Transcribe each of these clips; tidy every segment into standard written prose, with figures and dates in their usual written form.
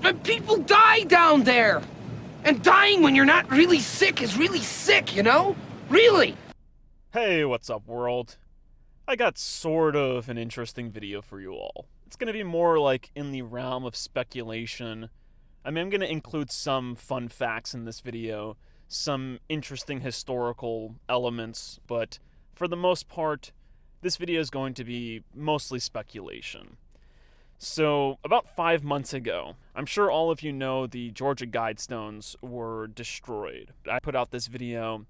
But people die down there! And dying when you're not really sick is really sick, you know? Really! Hey, what's up, world? I got sort of an interesting video for you all. It's gonna be more like in the realm of speculation. I'm gonna include some fun facts in this video, some interesting historical elements, but for the most part, this video is going to be mostly speculation. So, about 5 months ago, I'm sure all of you know the Georgia Guidestones were destroyed. I put out this video,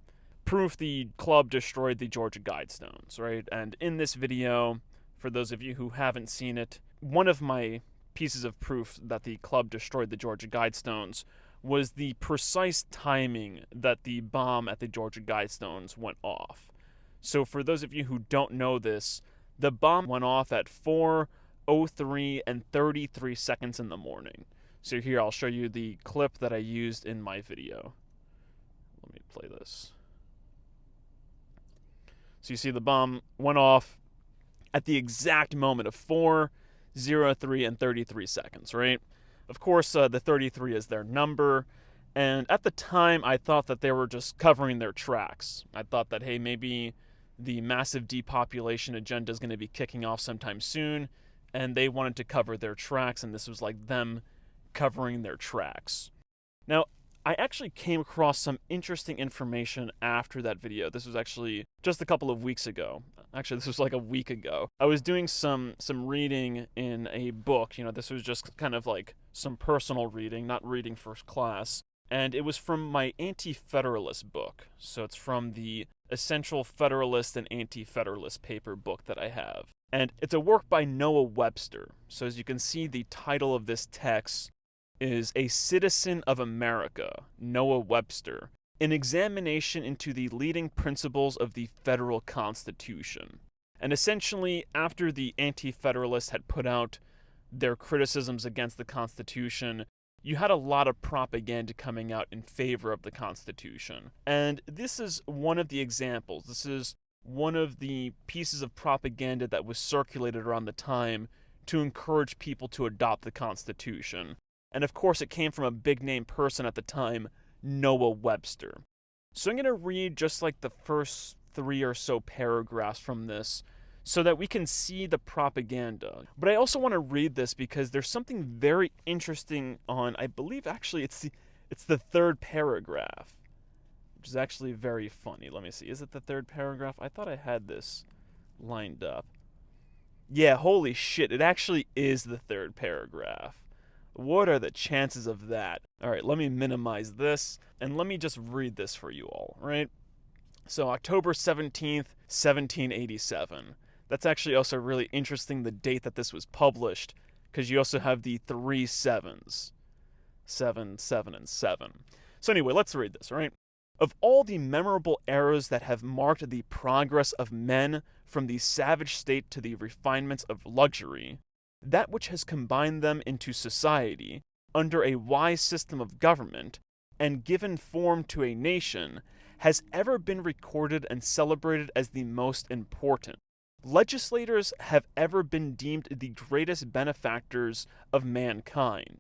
proof the club destroyed the Georgia Guidestones, right? And in this video, for those of you who haven't seen it, one of my pieces of proof that the club destroyed the Georgia Guidestones was the precise timing that the bomb at the Georgia Guidestones went off. So for those of you who don't know this, the bomb went off at 4:03 and 33 seconds in the morning. So here, I'll show you the clip that I used in my video. Let me play this. So you see the bomb went off at the exact moment of 4:03 and 33 seconds, right? Of course, the 33 is their number. And at the time, I thought that they were just covering their tracks. I thought that, hey, maybe the massive depopulation agenda is going to be kicking off sometime soon, and they wanted to cover their tracks, and this was like them covering their tracks. Now, I actually came across some interesting information after that video. This was actually just a couple of weeks ago. Actually, this was like a week ago. I was doing some reading in a book. You know, this was just kind of like some personal reading, not reading for class. And it was from my Anti-Federalist book. So it's from the Essential Federalist and Anti-Federalist paper book that I have. And it's a work by Noah Webster. So as you can see, the title of this text is A Citizen of America, Noah Webster, an examination into the leading principles of the federal Constitution. And essentially, after the Anti-Federalists had put out their criticisms against the Constitution, you had a lot of propaganda coming out in favor of the Constitution. And this is one of the examples. This is one of the pieces of propaganda that was circulated around the time to encourage people to adopt the Constitution. And of course, it came from a big-name person at the time, Noah Webster. So I'm going to read just like the first 3 or so paragraphs from this so that we can see the propaganda. But I also want to read this because there's something very interesting on, I believe actually it's the third paragraph, which is actually very funny. Let me see. Is it the third paragraph? I thought I had this lined up. Yeah, holy shit. It actually is the third paragraph. What are the chances of that? All right, let me minimize this, and let me just read this for you all, right? So October 17th, 1787. That's actually also really interesting, the date that this was published, because you also have the 3 sevens. 7, 7, and 7. So anyway, let's read this, right? Of all the memorable eras that have marked the progress of men from the savage state to the refinements of luxury, that which has combined them into society, under a wise system of government, and given form to a nation, has ever been recorded and celebrated as the most important. Legislators have ever been deemed the greatest benefactors of mankind,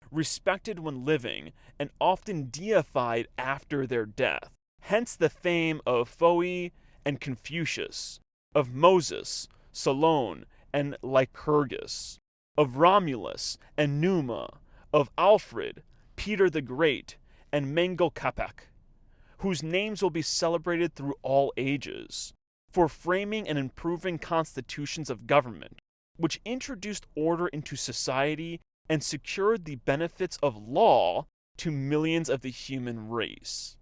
respected when living, and often deified after their death. Hence the fame of Phoe and Confucius, of Moses, Solon, and Lycurgus, of Romulus and Numa, of Alfred, Peter the Great, and Mango Capac, whose names will be celebrated through all ages, for framing and improving constitutions of government, which introduced order into society and secured the benefits of law to millions of the human race.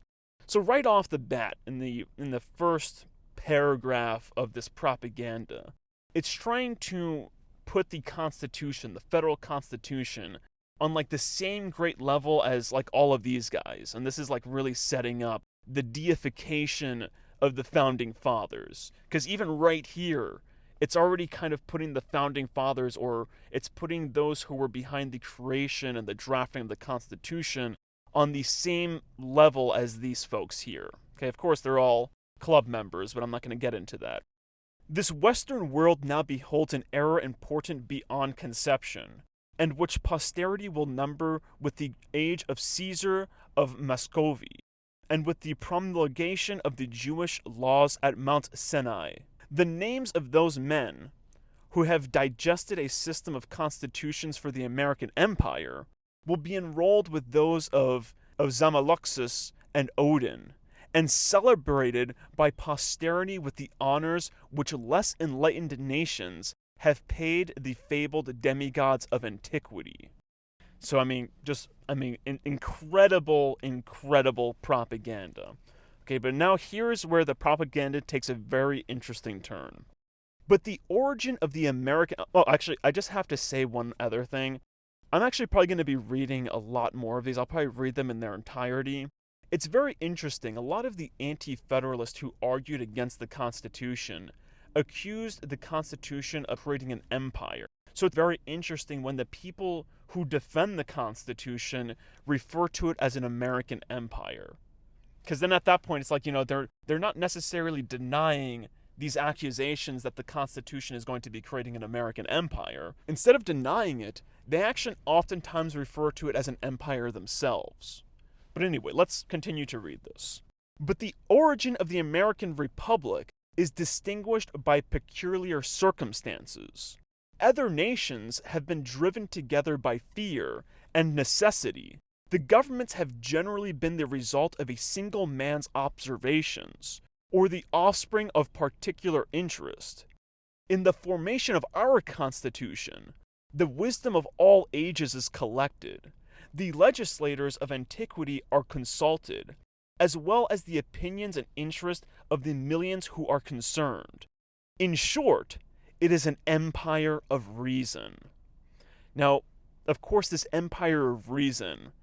So right off the bat, in the first paragraph of this propaganda, it's trying to put the Constitution, the federal Constitution, on like the same great level as like all of these guys. And this is like really setting up the deification of the founding fathers. Because even right here, it's already kind of putting the founding fathers, or it's putting those who were behind the creation and the drafting of the Constitution on the same level as these folks here. Okay, of course they're all club members, but I'm not going to get into that. This Western world now beholds an era important beyond conception, and which posterity will number with the age of Caesar of Muscovy, and with the promulgation of the Jewish laws at Mount Sinai. The names of those men who have digested a system of constitutions for the American Empire will be enrolled with those of Zamaluxus and Odin, and celebrated by posterity with the honors which less enlightened nations have paid the fabled demigods of antiquity. So, incredible, incredible propaganda. Okay, but now here's where the propaganda takes a very interesting turn. But the origin of the American... Oh, actually, I just have to say one other thing. I'm actually probably going to be reading a lot more of these. I'll probably read them in their entirety. It's very interesting. A lot of the anti-federalists who argued against the Constitution accused the Constitution of creating an empire. So it's very interesting when the people who defend the Constitution refer to it as an American empire. Because then at that point, it's like, they're not necessarily denying these accusations that the Constitution is going to be creating an American empire. Instead of denying it, they actually oftentimes refer to it as an empire themselves. But anyway, let's continue to read this. But the origin of the American Republic is distinguished by peculiar circumstances. Other nations have been driven together by fear and necessity. The governments have generally been the result of a single man's observations, or the offspring of particular interest. In the formation of our Constitution, the wisdom of all ages is collected. The legislators of antiquity are consulted, as well as the opinions and interest of the millions who are concerned. In short, it is an empire of reason. Now, of course, this empire of reason,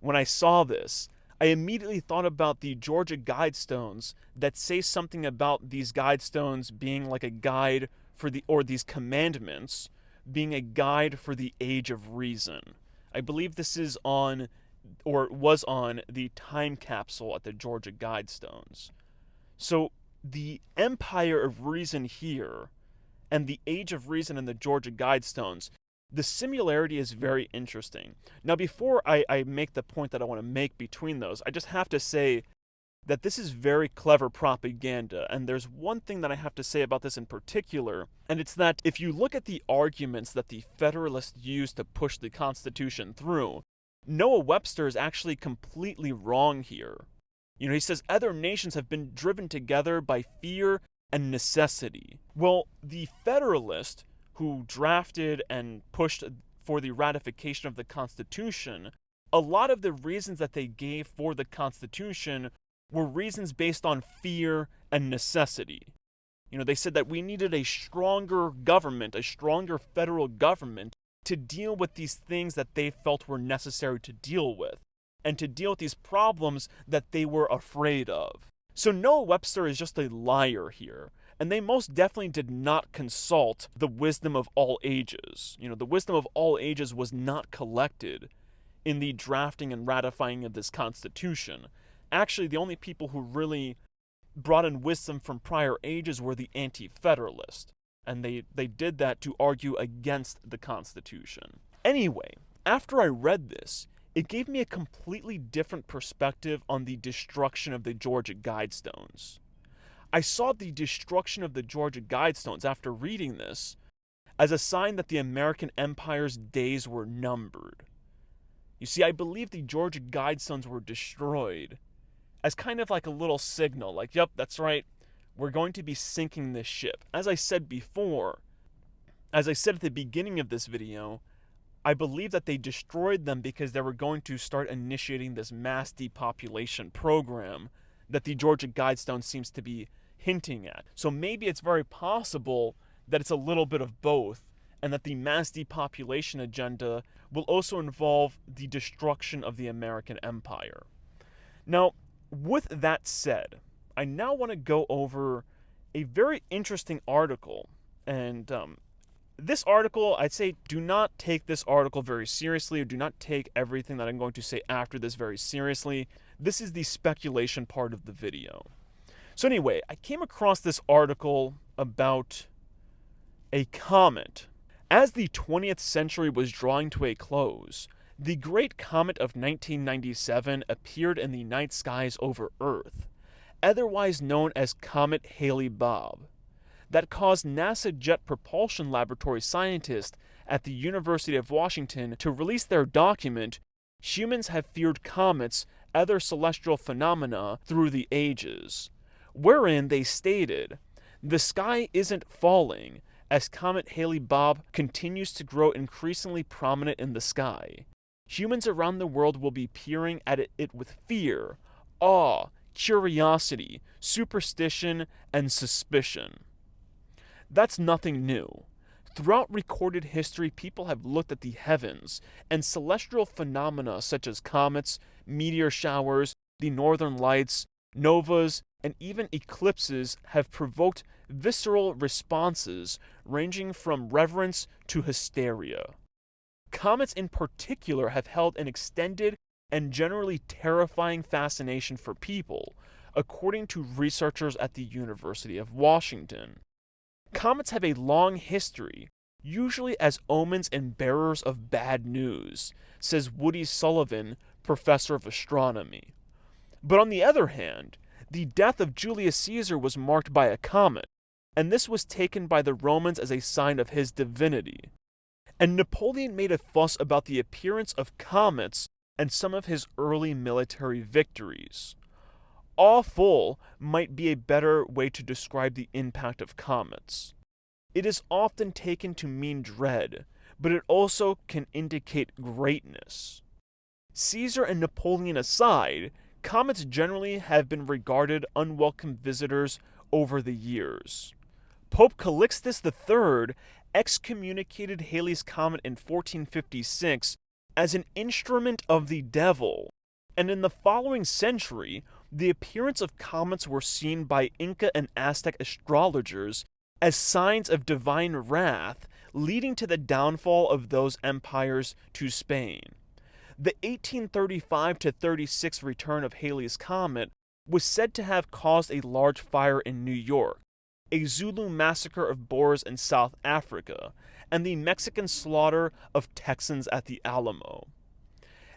when I saw this, I immediately thought about the Georgia Guidestones that say something about these Guidestones being like a guide for these commandments being a guide for the age of reason. I believe this is on, or was on, the time capsule at the Georgia Guidestones. So the Empire of Reason here and the Age of Reason in the Georgia Guidestones, the similarity is very interesting. Now, before I make the point that I want to make between those, I just have to say that this is very clever propaganda, and there's one thing that I have to say about this in particular, and it's that if you look at the arguments that the Federalists used to push the Constitution through, Noah Webster is actually completely wrong here. He says other nations have been driven together by fear and necessity. Well, the Federalists who drafted and pushed for the ratification of the Constitution, a lot of the reasons that they gave for the Constitution were reasons based on fear and necessity. They said that we needed a stronger government, a stronger federal government, to deal with these things that they felt were necessary to deal with, and to deal with these problems that they were afraid of. So Noah Webster is just a liar here, and they most definitely did not consult the wisdom of all ages. The wisdom of all ages was not collected in the drafting and ratifying of this Constitution. Actually, the only people who really brought in wisdom from prior ages were the anti-federalists, and they did that to argue against the Constitution. Anyway, after I read this, it gave me a completely different perspective on the destruction of the Georgia Guidestones. I saw the destruction of the Georgia Guidestones after reading this as a sign that the American Empire's days were numbered. You see, I believe the Georgia Guidestones were destroyed as kind of like a little signal, like, yep, that's right, we're going to be sinking this ship. As I said before, as I said at the beginning of this video, I believe that they destroyed them because they were going to start initiating this mass depopulation program that the Georgia Guidestone seems to be hinting at. So maybe it's very possible that it's a little bit of both, and that the mass depopulation agenda will also involve the destruction of the American Empire. Now, with that said, I now want to go over a very interesting article, and this article, I'd say do not take this article very seriously, or do not take everything that I'm going to say after this very seriously. This is the speculation part of the video. So anyway, I came across this article about a comet, As the 20th century was drawing to a close, the Great Comet of 1997 appeared in the night skies over Earth, otherwise known as Comet Halley-Bob, that caused NASA Jet Propulsion Laboratory scientists at the University of Washington to release their document, Humans Have Feared Comets, Other Celestial Phenomena Through the Ages, wherein they stated, "The sky isn't falling, as Comet Halley-Bob continues to grow increasingly prominent in the sky. Humans around the world will be peering at it with fear, awe, curiosity, superstition, and suspicion." That's nothing new. Throughout recorded history, people have looked at the heavens, and celestial phenomena such as comets, meteor showers, the northern lights, novas, and even eclipses have provoked visceral responses ranging from reverence to hysteria. Comets in particular have held an extended and generally terrifying fascination for people, according to researchers at the University of Washington. Comets have a long history, usually as omens and bearers of bad news, says Woody Sullivan, professor of astronomy. But on the other hand, the death of Julius Caesar was marked by a comet, and this was taken by the Romans as a sign of his divinity. And Napoleon made a fuss about the appearance of comets and some of his early military victories. Awful might be a better way to describe the impact of comets. It is often taken to mean dread, but it also can indicate greatness. Caesar and Napoleon aside, comets generally have been regarded unwelcome visitors over the years. Pope Calixtus III excommunicated Halley's Comet in 1456 as an instrument of the devil, and in the following century, the appearance of comets were seen by Inca and Aztec astrologers as signs of divine wrath, leading to the downfall of those empires to Spain. The 1835-36 return of Halley's Comet was said to have caused a large fire in New York, a Zulu massacre of Boers in South Africa, and the Mexican slaughter of Texans at the Alamo.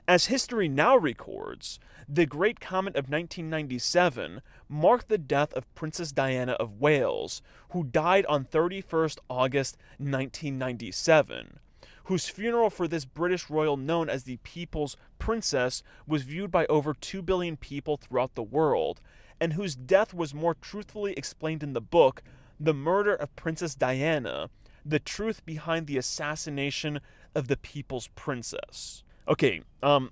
As history now records, the Great Comet of 1997 marked the death of Princess Diana of Wales, who died on 31st August 1997, whose funeral for this British royal known as the People's Princess was viewed by over 2 billion people throughout the world, and whose death was more truthfully explained in the book, The Murder of Princess Diana, The Truth Behind the Assassination of the People's Princess. Okay, so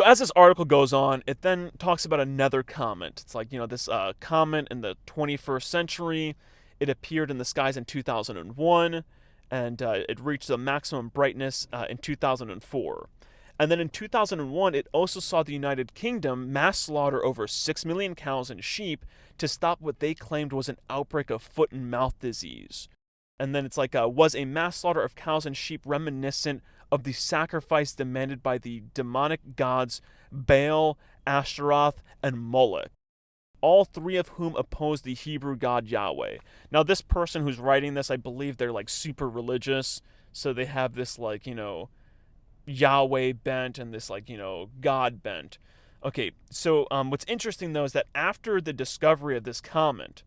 as this article goes on, it then talks about another comet. It's like, this comet in the 21st century. It appeared in the skies in 2001, and it reached a maximum brightness in 2004. And then in 2001, it also saw the United Kingdom mass slaughter over 6 million cows and sheep to stop what they claimed was an outbreak of foot and mouth disease. And then it's like, was a mass slaughter of cows and sheep reminiscent of the sacrifice demanded by the demonic gods Baal, Ashtaroth, and Moloch, all three of whom opposed the Hebrew god Yahweh. Now, this person who's writing this, I believe they're like super religious, so they have this like, Yahweh bent and this like, God bent. Okay, so what's interesting though is that after the discovery of this comet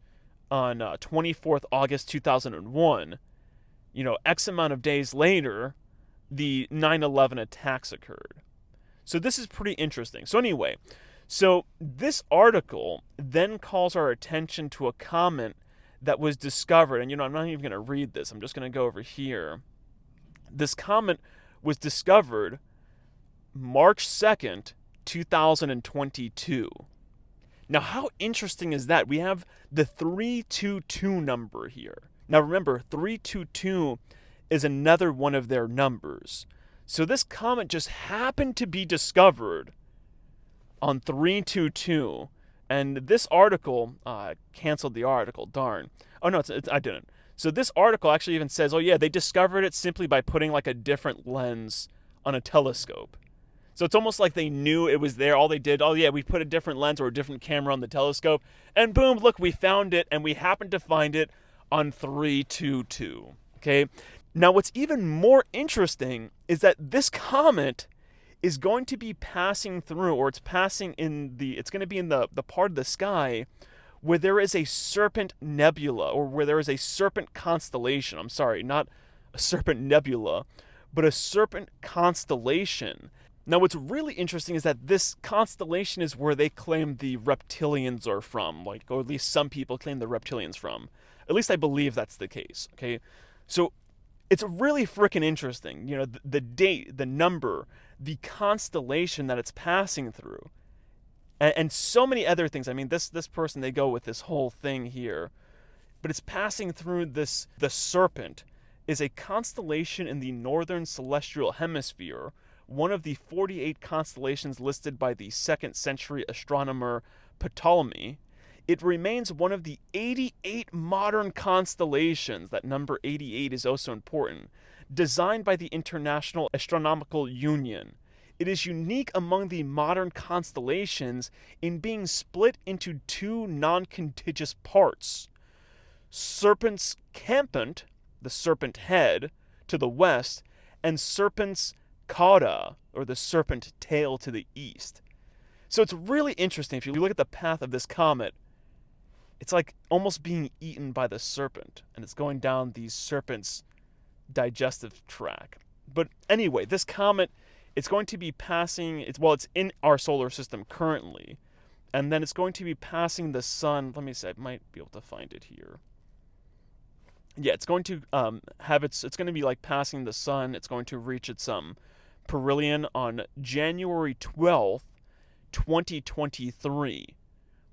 on 24th August 2001, X amount of days later, the 9/11 attacks occurred. So this is pretty interesting. So anyway, this article then calls our attention to a comet that was discovered, and I'm not even going to read this. I'm just going to go over here. This comet was discovered March 2nd, 2022. Now, how interesting is that? We have the 322 number here. Now, remember, 322 is another one of their numbers. So this comet just happened to be discovered on 322. And this article, canceled the article, darn. Oh, no, I didn't. So this article actually even says, they discovered it simply by putting like a different lens on a telescope. So it's almost like they knew it was there. All they did, we put a different lens or a different camera on the telescope. And boom, look, we found it. And we happened to find it on 322. Okay? Now, what's even more interesting is that this comet is going to be passing through, or it's going to be in the part of the sky where there is a Serpent nebula, or where there is a Serpent constellation. I'm sorry, not a Serpent nebula, but a Serpent constellation. Now, what's really interesting is that this constellation is where they claim the reptilians are from, or at least some people claim the reptilians from. At least I believe that's the case, okay? So, it's really freaking interesting. The date, the number, the constellation that it's passing through, and so many other things. I mean, this person, they go with this whole thing here, but it's passing through this. The Serpent is a constellation in the northern celestial hemisphere, one of the 48 constellations listed by the 2nd century astronomer Ptolemy. It remains one of the 88 modern constellations, that number 88 is also important, designed by the International Astronomical Union. It is unique among the modern constellations in being split into 2 non-contiguous parts. Serpent's campant, the serpent head, to the west, and Serpent's cauda, or the serpent tail, to the east. So it's really interesting. If you look at the path of this comet, it's like almost being eaten by the serpent, and it's going down the serpent's digestive tract. But anyway, this comet, it's going to be passing, it's in our solar system currently, and then it's going to be passing the sun. Let me see, I might be able to find it here. Yeah, it's going to it's going to be like passing the sun. It's going to reach its perihelion on January 12th, 2023.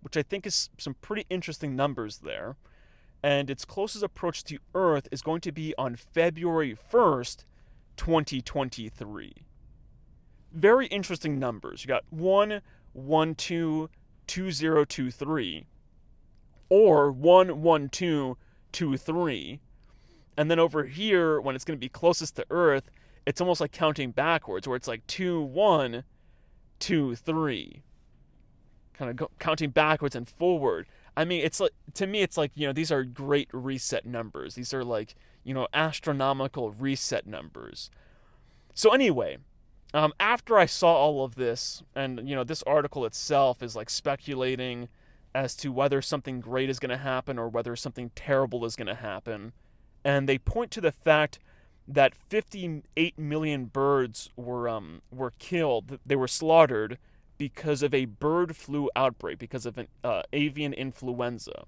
Which I think is some pretty interesting numbers there. And its closest approach to Earth is going to be on February 1st, 2023. Very interesting numbers. You got 1122023, or 11223. And then over here, when it's going to be closest to Earth, it's almost like counting backwards, where it's like 2123. Kind of counting backwards and forward. I mean, it's like, to me, it's like, these are great reset numbers. These are like, astronomical reset numbers. So anyway, after I saw all of this, and, this article itself is like speculating as to whether something great is going to happen or whether something terrible is going to happen. And they point to the fact that 58 million birds were killed. They were slaughtered because of a bird flu outbreak, because of an avian influenza.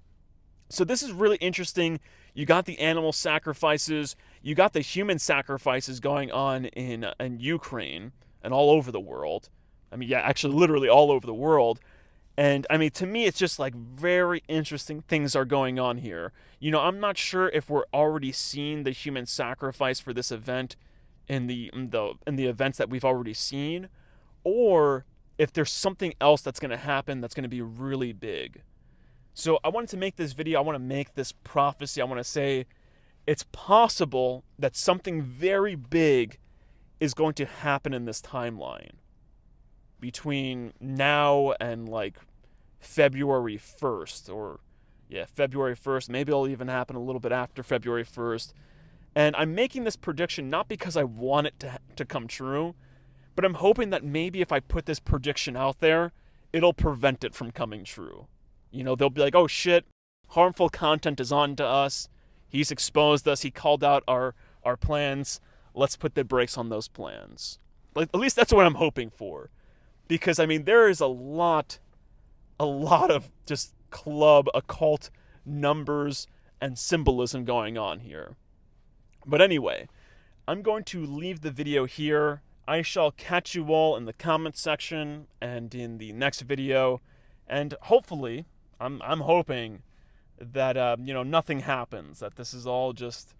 So this is really interesting. You got the animal sacrifices, you got the human sacrifices going on in Ukraine and all over the world. I mean, yeah, actually literally all over the world. And I mean, to me, it's just like very interesting things are going on here. I'm not sure if we're already seeing the human sacrifice for this event in the events that we've already seen, or if there's something else that's going to happen that's going to be really big. So I wanted to make this video. I want to make this prophecy. I want to say it's possible that something very big is going to happen in this timeline between now and like February 1st, or February 1st. Maybe it'll even happen a little bit after February 1st. And I'm making this prediction not because I want it to come true, but I'm hoping that maybe if I put this prediction out there, it'll prevent it from coming true. They'll be like, oh shit, harmful content is on to us. He's exposed us. He called out our plans. Let's put the brakes on those plans. At least that's what I'm hoping for. Because, I mean, there is a lot of just club occult numbers and symbolism going on here. But anyway, I'm going to leave the video here. I shall catch you all in the comment section and in the next video. And hopefully, I'm hoping that, nothing happens. That this is all just,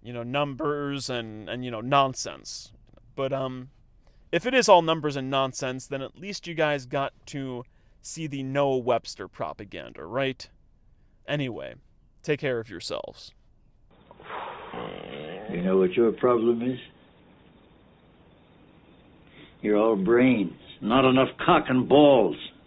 numbers and nonsense. But, if it is all numbers and nonsense, then at least you guys got to see the Noah Webster propaganda, right? Anyway, take care of yourselves. You know what your problem is? You're all brains, not enough cock and balls.